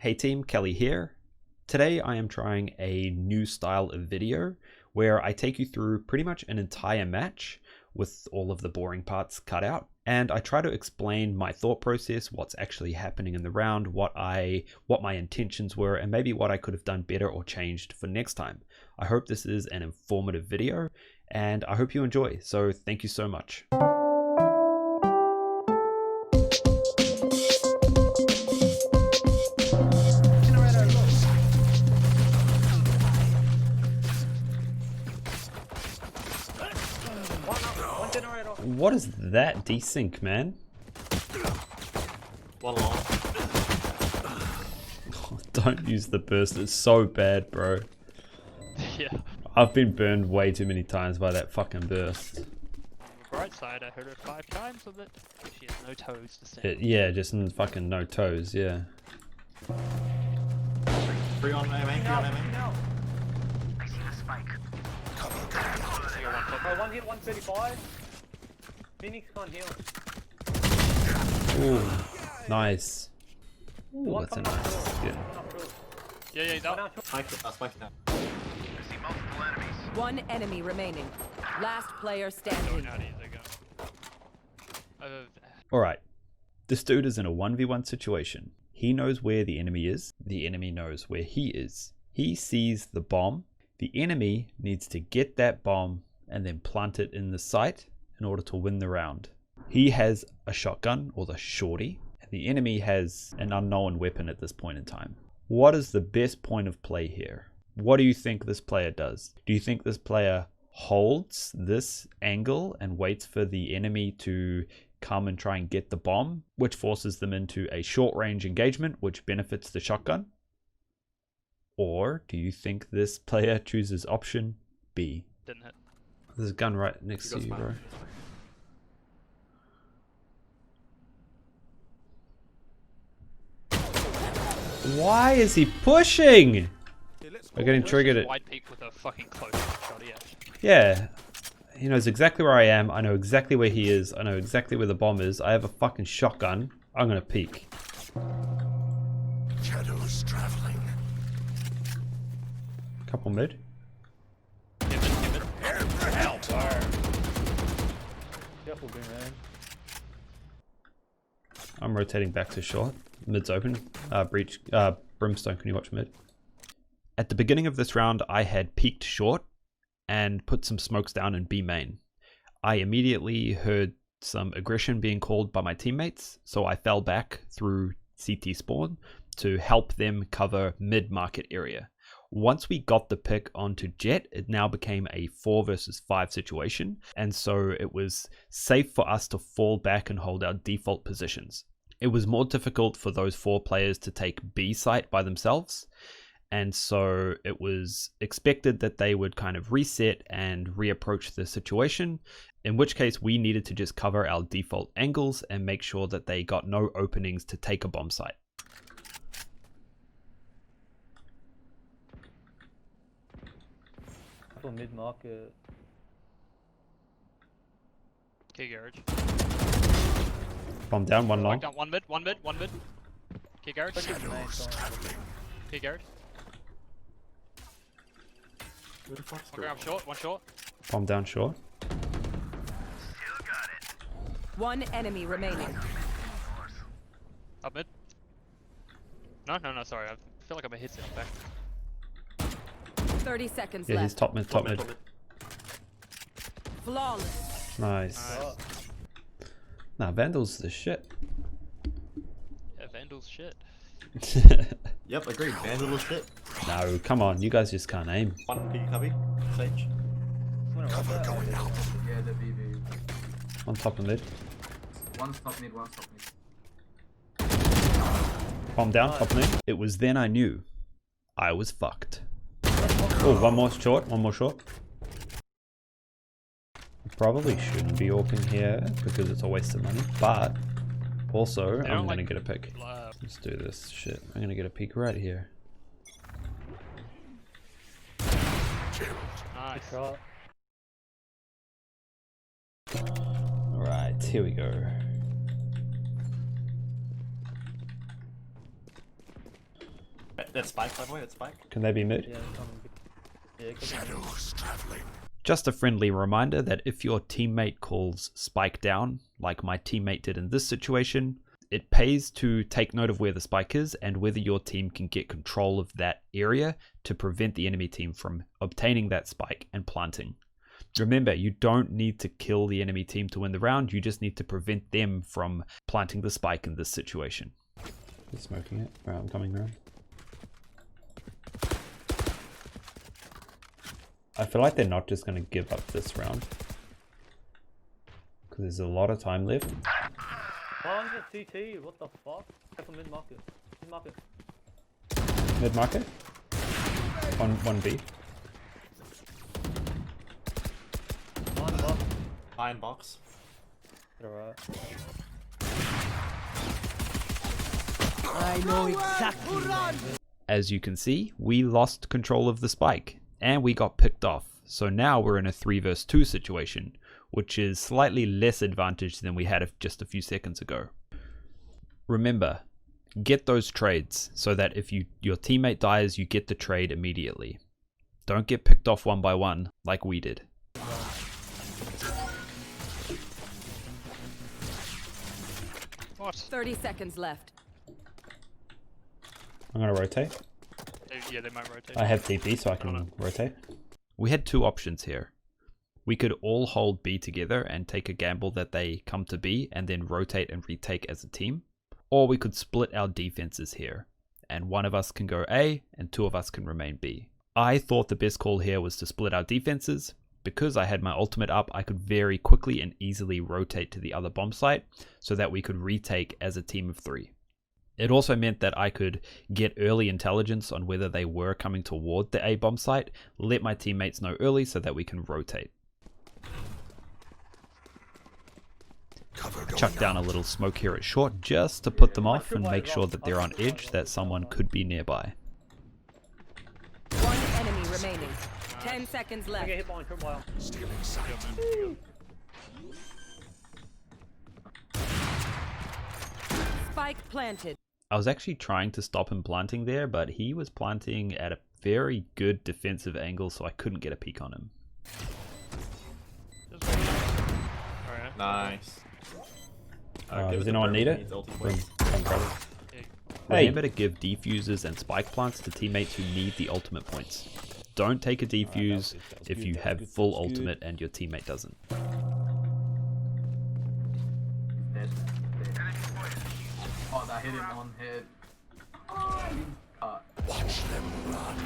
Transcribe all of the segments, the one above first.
Hey team, Kelly here. Today I am trying a new style of video where I take you through pretty much an entire match with all of the boring parts cut out, and I try to explain my thought process, what's actually happening in the round, what my intentions were, and maybe what I could have done better or changed for next time. I hope this is an informative video and I hope you enjoy, so thank you so much. What is that desync, man? One long. Oh, don't use the burst, it's so bad, bro. Yeah. I've been burned way too many times by that fucking burst. On the bright side, I heard her 5 times with it. She has no toes to stand. Yeah, just fucking no toes, yeah. Free on main, free on main. I see the spike. One hit, 135. Phoenix can't heal. Ooh, nice. Ooh, that's a nice skin. Yeah, he's out. I see multiple enemies. One enemy remaining. Last player standing. Going out easy, go. Alright, this dude is in a 1v1 situation. He knows where the enemy is knows where he is. He sees the bomb. The enemy needs to get that bomb and then plant it in the site in order to win the round. He has a shotgun, or the shorty, and the enemy has an unknown weapon at this point in time. What is the best point of play here? What do you think this player does? Do you think this player holds this angle and waits for the enemy to come and try and get the bomb, which forces them into a short range engagement, which benefits the shotgun? Or do you think this player chooses option B? Didn't hit. There's a gun right next to you, bro. Why is he pushing? We're getting triggered. Wide peek with a fucking close shot, yeah. Yeah. He knows exactly where I am. I know exactly where he is. I know exactly where the bomb is. I have a fucking shotgun. I'm gonna peek. Shadows traveling. Couple mid. Give it. Careful, big man. I'm rotating back to short. Mid's open. Breach. Brimstone, can you watch mid? At the beginning of this round, I had peeked short and put some smokes down in B main. I immediately heard some aggression being called by my teammates, so I fell back through CT spawn to help them cover mid market area. Once we got the pick onto Jet, it now became a 4 versus 5 situation, and so it was safe for us to fall back and hold our default positions. It was more difficult for those 4 players to take B site by themselves, and so it was expected that they would kind of reset and reapproach the situation, in which case we needed to just cover our default angles and make sure that they got no openings to take a bomb site. For mid market. Key garage. Bomb down, one long. Lock down, one mid. Key garage. Shadows traveling. Key garage. Where the fuck's One grab short, one short. Bomb down short. Still got it. One enemy remaining. Up mid. No, sorry. I feel like I'm a hit it back. 30 seconds Yeah, he's left. top mid, top mid. Flawless. Nice. Nah, Vandal's the shit. Yeah, Vandal's shit. Yep, agreed. Vandal is shit. No, come on, you guys just can't aim. One P cubby. Sage. Cover going out. Yeah, the BB. On top of mid. One's top mid, one's top mid. Bomb down, top mid. It was then I knew I was fucked. Oh, one more short. Probably shouldn't be AWPing here because it's a waste of money, but also I'm gonna get a pick. Let's do this shit. I'm gonna get a peek right here. Nice. Alright, here we go. That spike, by the way, that spike. Can they be mid? Yeah, coming. Yeah, it could be. Shadows traveling. Just a friendly reminder that if your teammate calls spike down, like my teammate did in this situation, it pays to take note of where the spike is and whether your team can get control of that area to prevent the enemy team from obtaining that spike and planting. Remember, you don't need to kill the enemy team to win the round, you just need to prevent them from planting the spike in this situation. They're smoking it. Right, I'm coming around. I feel like they're not just going to give up this round. Because there's a lot of time left. 100 CT, what the fuck? Careful mid market. Mid market. Mid market? 1B. One box. Iron box. Alright. I know exactly. As you can see, we lost control of the spike and we got picked off. So now we're in a 3 versus 2 situation, which is slightly less advantage than we had just a few seconds ago. Remember, get those trades so that if your teammate dies, you get the trade immediately. Don't get picked off one by one like we did. What? 30 seconds left. I'm going to rotate. Yeah, they might rotate. I have TP so I can rotate. We had two options here. We could all hold B together and take a gamble that they come to B and then rotate and retake as a team. Or we could split our defenses here and one of us can go A and 2 of us can remain B. I thought the best call here was to split our defenses. Because I had my ultimate up, I could very quickly and easily rotate to the other bomb site so that we could retake as a team of 3. It also meant that I could get early intelligence on whether they were coming toward the A bomb site, let my teammates know early so that we can rotate. Chuck down a little smoke here at short just to put them off and make sure that they're on edge, that someone could be nearby. One enemy remaining. 10 seconds I left. get hit by a trip wire. Stealing sight. Spike planted. I was actually trying to stop him planting there, but he was planting at a very good defensive angle, so I couldn't get a peek on him. Alright. Nice. Does anyone need it? Come grab it. Remember to give defuses and spike plants to teammates who need the ultimate points. Don't take a defuse if you have full ultimate and your teammate doesn't. Dead. Oh, that hit him on head. Watch them run.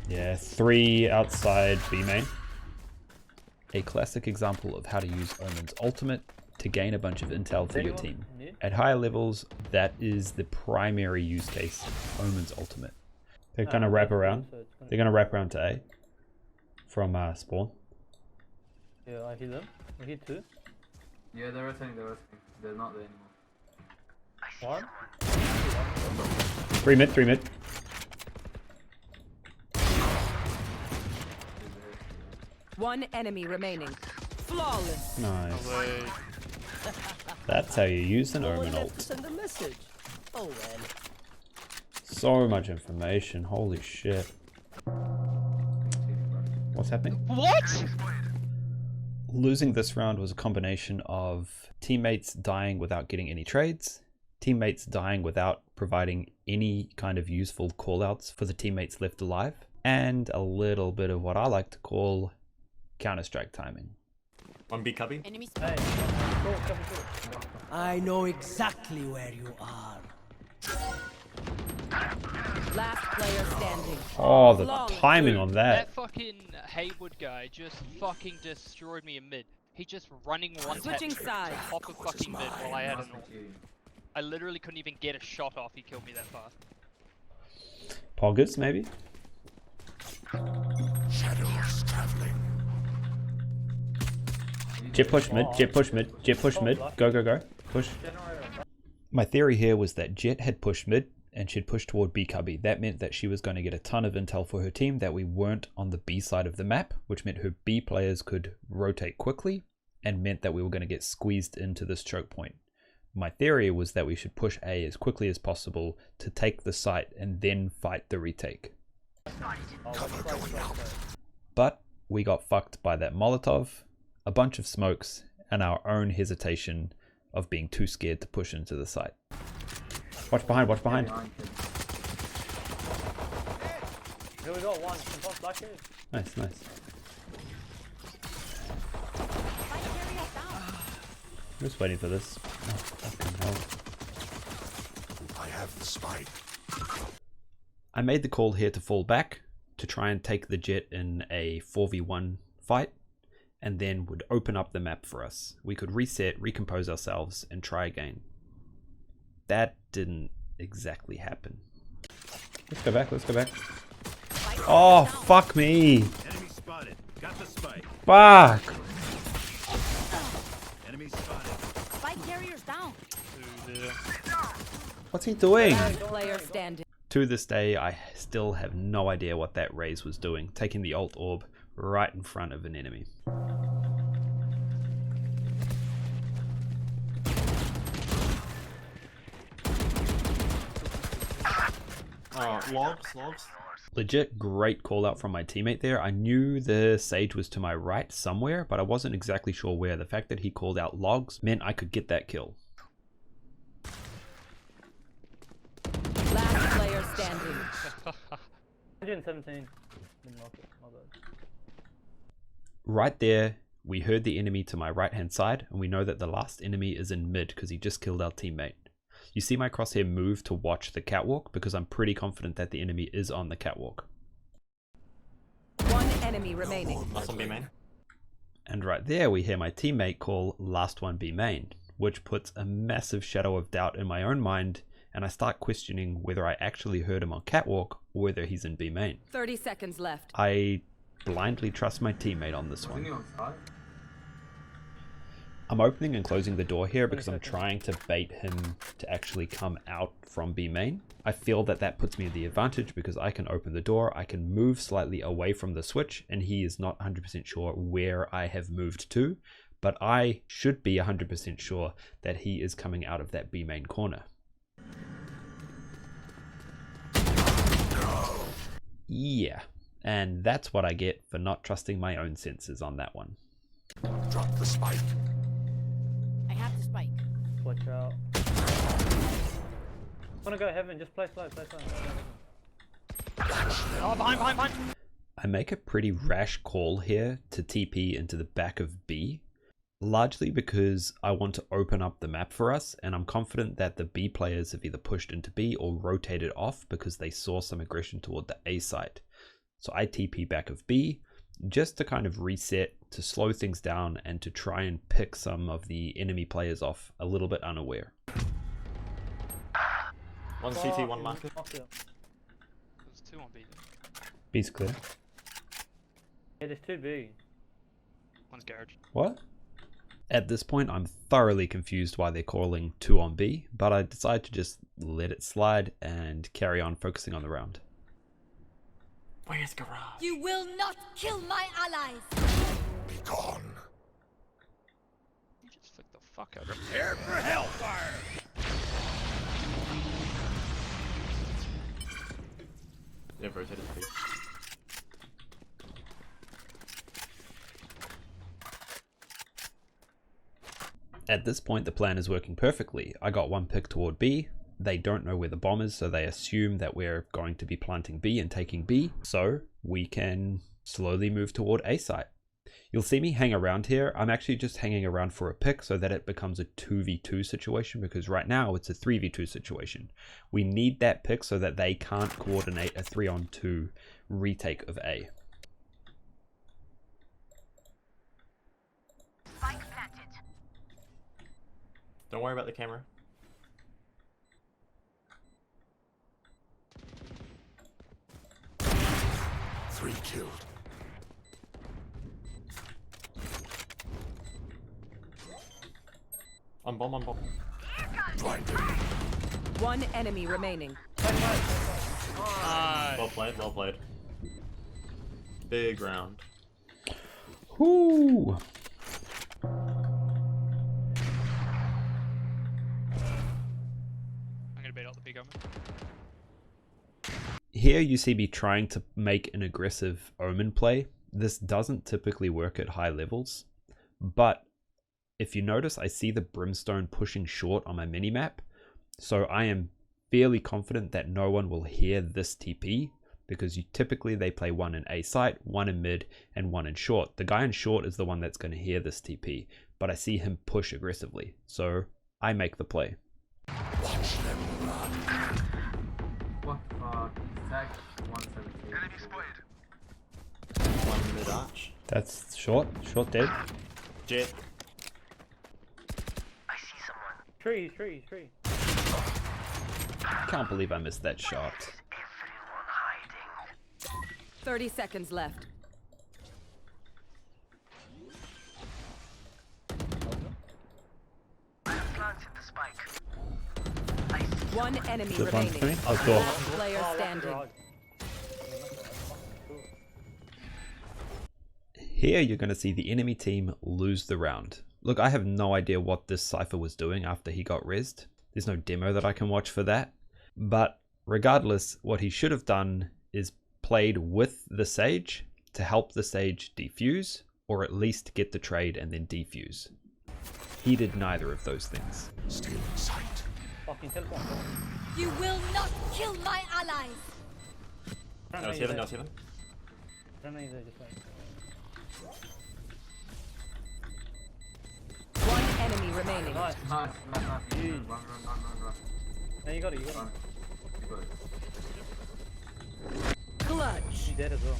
Yeah, 3 outside B main. A classic example of how to use Omen's ultimate to gain a bunch of intel for your team. At higher levels, that is the primary use case, Omen's ultimate. They're gonna wrap around. They're gonna wrap around to A from spawn. Yeah, I hit them. I hit 2. Yeah, they're rotating, they're not there anymore. 1. 3 mid, 3 mid. One enemy remaining. Flawless. Nice. Away. That's how you use an Omen ult. Send a message. Oh well. So much information, holy shit. What's happening? What? Losing this round was a combination of teammates dying without getting any trades, teammates dying without providing any kind of useful callouts for the teammates left alive, and a little bit of what I like to call Counter-Strike timing. 1B cubby. Enemy Hey, go. I know exactly where you are. Last player standing. Oh, the Flawless. timing on that. That fucking Haywood guy just fucking destroyed me in mid. He just running one tap Switching sides. top of fucking mid while I had an ult. I literally couldn't even get a shot off. He killed me that fast. Poggers, maybe? Shadows traveling. Jet push mid, jet push mid, jet push mid. Go, go, go. Push. My theory here was that Jet had pushed mid and she'd pushed toward B cubby. That meant that she was going to get a ton of intel for her team, that we weren't on the B side of the map, which meant her B players could rotate quickly and meant that we were going to get squeezed into this choke point. My theory was that we should push A as quickly as possible to take the site and then fight the retake. Cover going out. But we got fucked by that Molotov, a bunch of smokes, and our own hesitation of being too scared to push into the site. Watch behind, watch behind. Here we got one. Some boss black here. Nice, nice. I'm just waiting for this. Oh, fucking hell. I have the spike. I made the call here to fall back to try and take the jet in a 4v1 fight, and then would open up the map for us. We could reset, recompose ourselves, and try again. That didn't exactly happen. Let's go back, let's go back. Oh, fuck me! Enemy spotted. Got the spike. Fuck! Enemy spotted. Spike carriers down. What's he doing? Last player standing. To this day, I still have no idea what that raise was doing, taking the alt orb right in front of an enemy. Logs. Legit great call out from my teammate there. I knew the sage was to my right somewhere, but I wasn't exactly sure where. The fact that he called out logs meant I could get that kill. Last player standing. 117. Mid-market. My bad. Right there, we heard the enemy to my right hand side, and we know that the last enemy is in mid because he just killed our teammate. You see my crosshair move to watch the catwalk because I'm pretty confident that the enemy is on the catwalk. One enemy remaining. Last one B main. And right there we hear my teammate call last one B main, which puts a massive shadow of doubt in my own mind, and I start questioning whether I actually heard him on catwalk or whether he's in B main. 30 seconds left. I blindly trust my teammate on this Wasn't he one. on side? I'm opening and closing the door here because I'm trying to bait him to actually come out from B main. I feel that that puts me at the advantage because I can open the door, I can move slightly away from the switch, and he is not 100% sure where I have moved to, but I should be 100% sure that he is coming out of that B main corner. Yeah, and that's what I get for not trusting my own senses on that one. Drop the spike. I have the spike. Watch out. Wanna go heaven? Just play slow, play slow. Oh, behind. I make a pretty rash call here to TP into the back of B, largely because I want to open up the map for us, and I'm confident that the B players have either pushed into B or rotated off because they saw some aggression toward the A site. So I TP back of B just to kind of reset, to slow things down, and to try and pick some of the enemy players off a little bit unaware. One CT, one market. Yeah, There's two on B. B's clear. there's 2B. One's garage. What? At this point, I'm thoroughly confused why they're calling 2 on B, but I decide to just let it slide and carry on focusing on the round. Where's garage? You will not kill my allies. Be gone. You just flicked the fuck out of me. Prepare for hellfire. They've rotated please. At this point, the plan is working perfectly. I got one pick toward B. They don't know where the bomb is, so they assume that we're going to be planting B and taking B, so we can slowly move toward A site. You'll see me hang around here. I'm actually just hanging around for a pick so that it becomes a 2v2 situation, because right now it's a 3v2 situation. We need that pick so that they can't coordinate a 3-on-2 retake of A. Don't worry about the camera. Three killed. On bomb. Blinded. One enemy remaining. Well played. Big round. Whoo! got the big omen. Here you see me trying to make an aggressive omen play. This doesn't typically work at high levels, but if you notice, I see the brimstone pushing short on my minimap, so I am fairly confident that no one will hear this TP, because typically they play one in A site, one in mid, and one in short. The guy in short is the one that's going to hear this TP, but I see him push aggressively, so I make the play. Watch them run. What the fuck? Tag 117. Enemy spotted. One mid arch. That's short dead. Jet. Tree. Can't believe I missed that shot. 30 seconds left. One enemy Just one remaining. for me. Oh, door. Last player standing. Here you're going to see the enemy team lose the round. Look, I have no idea what this Cypher was doing after he got rezzed. There's no demo that I can watch for that. But regardless, what he should have done is played with the Sage to help the Sage defuse, or at least get the trade and then defuse. He did neither of those things. Still in sight. Fucking teleport. You will not kill my allies. No, it's heaven, no, it's heaven. One enemy remaining. Nice. Nice. Huge. Run. No, you got it. You got it. Clutch. You dead as well.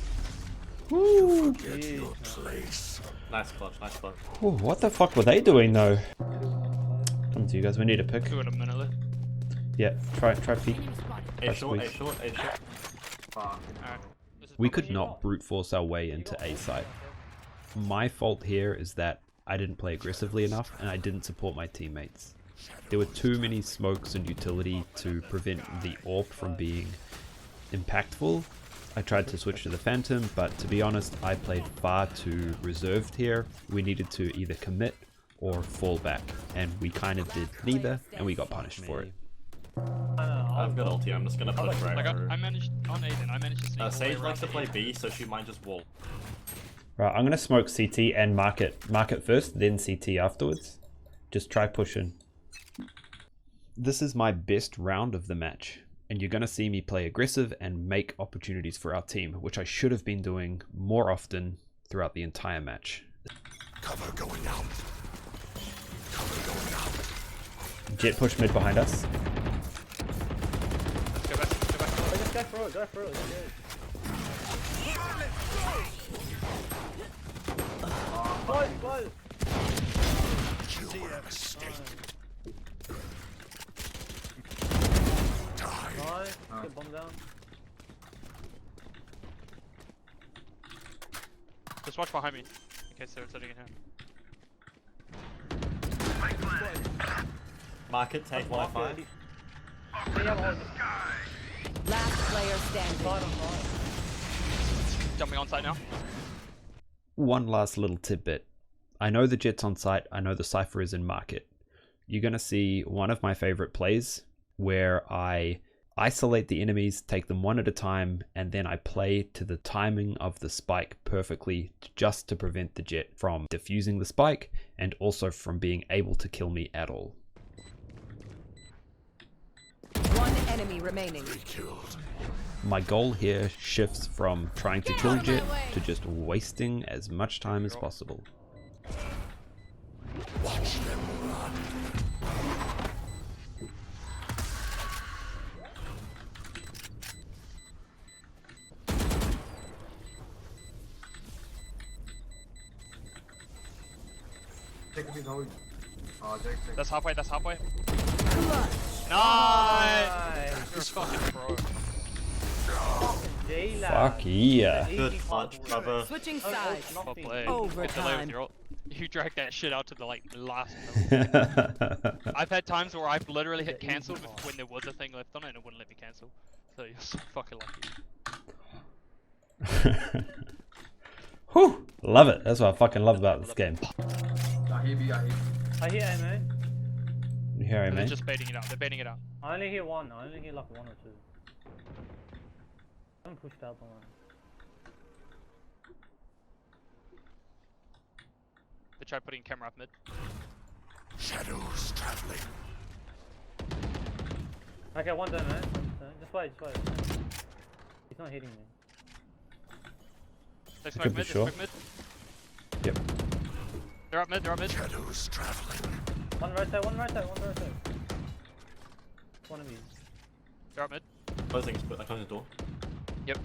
Woo! Get your place. Nice clutch, nice clutch. Ooh, what the fuck were they doing though? Come to you guys, we need a pick. 2 in a minute left. Yeah, try peek. A short, squeeze. A short, A short. Fuck. Alright. This is We probably- could not brute force our way into A site. My fault here is that I didn't play aggressively enough and I didn't support my teammates. There were too many smokes and utility to prevent the AWP from being impactful. I tried to switch to the Phantom, but to be honest, I played far too reserved here. We needed to either commit or fall back, and we kind of did neither, and we got punished for it. I've got ulti, I'm just gonna push right Like through. I managed on Aiden, I managed to sneak all the way Sage likes to around play A. B, so she might just wall. Right, I'm gonna smoke CT and mark it first, then CT afterwards. Just try pushing. This is my best round of the match, and you're gonna see me play aggressive and make opportunities for our team, which I should have been doing more often throughout the entire match. Cover going out. Cover going out. Jet push mid behind us. Go back. Oh, just go for it. It's good. Close. You're a mistake. Nice. Get bomb down. Just watch behind me. In case they're sitting in here. Market, take 105. Last player standing. Jumping on site now. One last little tidbit. I know the Jet's on site, I know the Cypher is in market. You're gonna see one of my favorite plays where I isolate the enemies, take them one at a time, and then I play to the timing of the spike perfectly just to prevent the Jet from defusing the spike and also from being able to kill me at all. One enemy remaining. Killed. My goal here shifts from trying to kill Jet to just wasting as much time as possible. Watch them run. Take a big hold. Oh, Jake. That's halfway. Nice. You're fucking pro. Fuck yeah. Good clutch, brother. Switching sides. Well played. Overtime. Good delay with your ult. You dragged that shit out to the last minute. I've had times where I've literally hit cancel when there was a thing left on it and it wouldn't let me cancel. So you're so fucking lucky. Whew, love it. That's what I fucking love about this game. I hear you. I hear him, man. Here I They're mate. just baiting it out. They're baiting it out. I only hear one. I only hear like one or two. I haven't pushed out the one. They tried putting camera up mid. Shadows traveling. Okay, one done, man. Just wait, just wait. He's not hitting me. They Could smoke be mid, they sure. smoke mid. Yep. They're up mid, they're up mid. Shadows traveling. One rotate, one rotate, one rotate. One of you. They're up mid. Closing the door. Yep.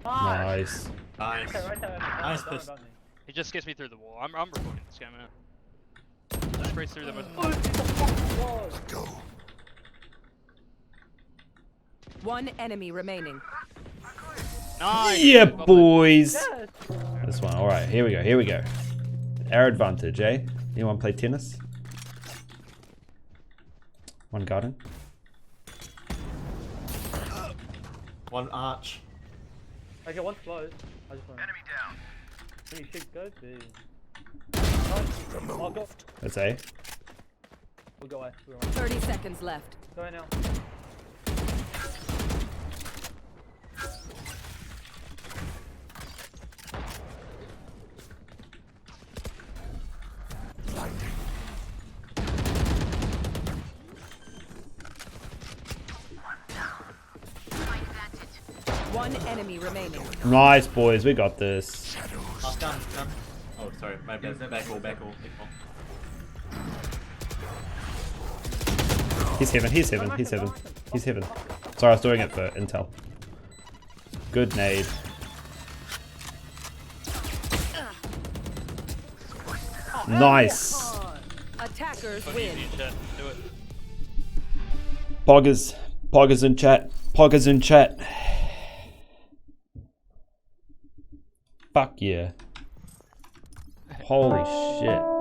Nice. Nice. Okay, rotate, Nice don't worry push. about me. He just gets me through the wall. I'm recording this game now. Just breaks through them with Go. One enemy remaining. Nice! Yeah, Well played. boys. Yes! This one. All right, here we go. Here we go. Our advantage, eh? Anyone play tennis? One garden. One arch. Okay, one's close. I just want. Enemy down. You should go B. I'll go. That's A. We'll go A. We're on. 30 seconds left. Go A now. One enemy remaining. Nice, boys. We got this. Last down. Oh, sorry. My bad. Back all. Big ball. He's heaven. He's heaven. He's heaven. He's heaven. Sorry, I was doing it for intel. Good nade. Nice. Attackers So win. easy, chat. Do it. Poggers. Poggers in chat. Poggers in chat. Fuck yeah. Holy shit.